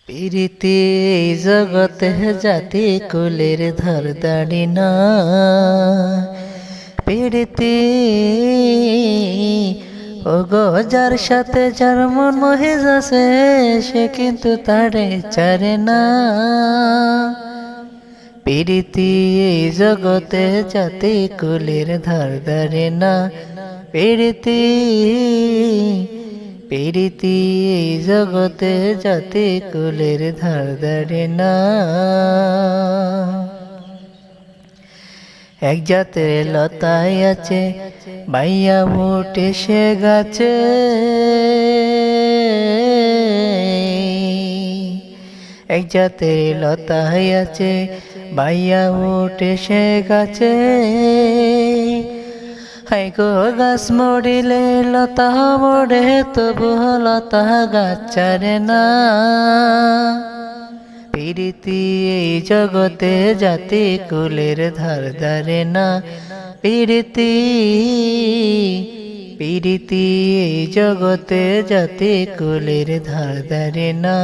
প্রীতি এই জগতে জাতি কুলের ধার দাড়ি না। প্রীতি ও গো যার সাথে যার মন মোহে যাচ্ছে সে কিন্তু তারে ছাড়ে না। প্রীতি এই জগতে জাতি কুলের ধার দাড়ি না। প্রীতি প্রীতি এই জগতে জাতি কুলের ধার দাড়ে না। এক জাতের লতায় আছে বাইয়া উঠে সে গাছে। এক জাতের লতায় আছে বাইয়া উঠে সে গাছে। হাই গো গাছ মরিলে লতা মরে তবু লতা গাছ ছাড়ে না। প্রীতি এই জগতে জাতি কুলের ধার ধারে না। প্রীতি প্রীতি এই জগতে জাতি কুলের ধার ধারে না।